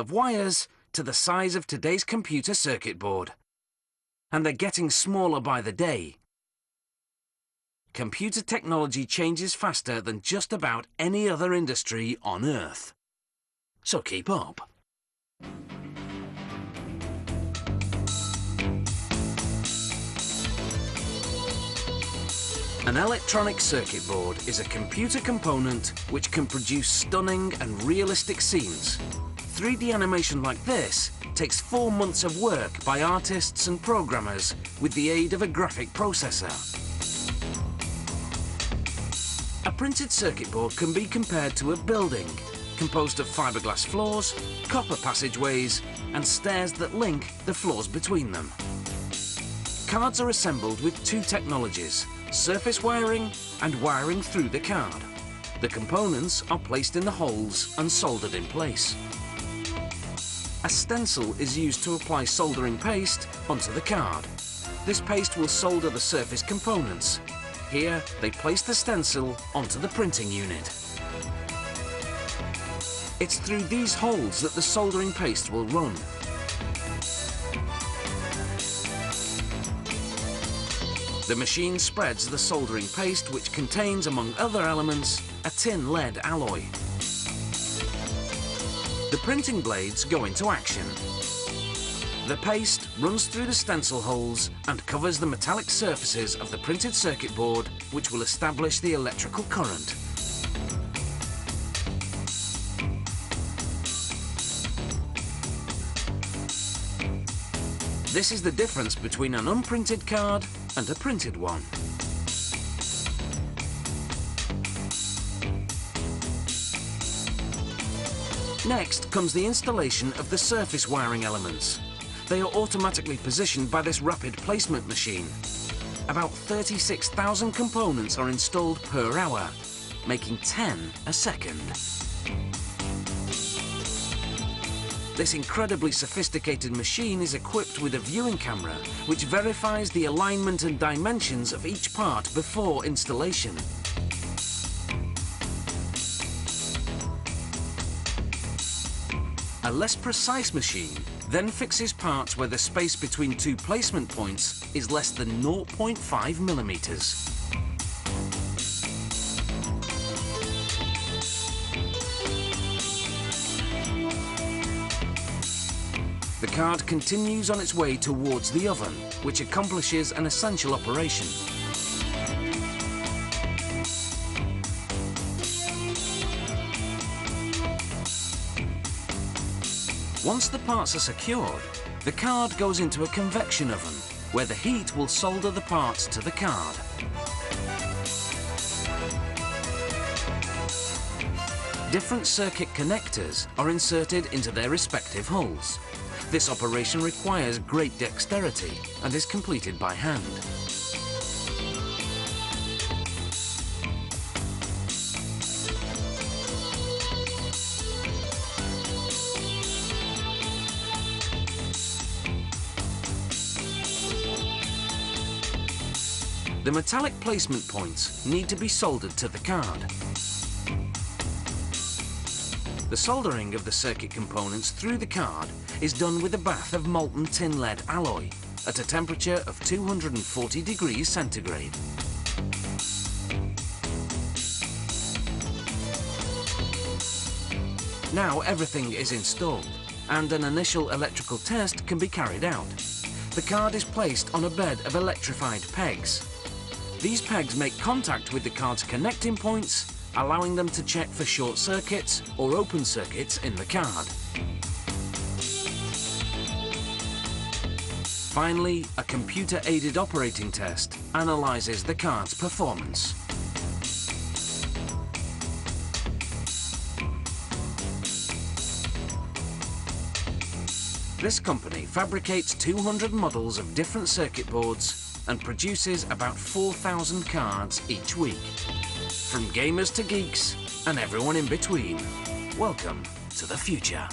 of wires to the size of today's computer circuit board. And they're getting smaller by the day. Computer technology changes faster than just about any other industry on Earth. So keep up. An electronic circuit board is a computer component which can produce stunning and realistic scenes. 3D animation like this takes 4 months of work by artists and programmers with the aid of a graphic processor. A printed circuit board can be compared to a building composed of fiberglass floors, copper passageways, and stairs that link the floors between them. Cards are assembled with 2 technologies: surface wiring and wiring through the card. The components are placed in the holes and soldered in place. A stencil is used to apply soldering paste onto the card. This paste will solder the surface components. Here, they place the stencil onto the printing unit. It's through these holes that the soldering paste will run. The machine spreads the soldering paste, which contains, among other elements, a tin lead alloy. The printing blades go into action. The paste runs through the stencil holes and covers the metallic surfaces of the printed circuit board, which will establish the electrical current. This is the difference between an unprinted card and a printed one. Next comes the installation of the surface wiring elements. They are automatically positioned by this rapid placement machine. About 36,000 components are installed per hour, making 10 a second. This incredibly sophisticated machine is equipped with a viewing camera, which verifies the alignment and dimensions of each part before installation. A less precise machine then fixes parts where the space between 2 placement points is less than 0.5 millimeters. The card continues on its way towards the oven, which accomplishes an essential operation. Once the parts are secured, the card goes into a convection oven, where the heat will solder the parts to the card. Different circuit connectors are inserted into their respective holes. This operation requires great dexterity and is completed by hand. The metallic placement points need to be soldered to the card. The soldering of the circuit components through the card is done with a bath of molten tin lead alloy at a temperature of 240 degrees centigrade. Now everything is installed and an initial electrical test can be carried out. The card is placed on a bed of electrified pegs. These pegs make contact with the card's connecting points, allowing them to check for short circuits or open circuits in the card. Finally, a computer-aided operating test analyzes the card's performance. This company fabricates 200 models of different circuit boards and produces about 4,000 cards each week. From gamers to geeks and everyone in between, welcome to the future.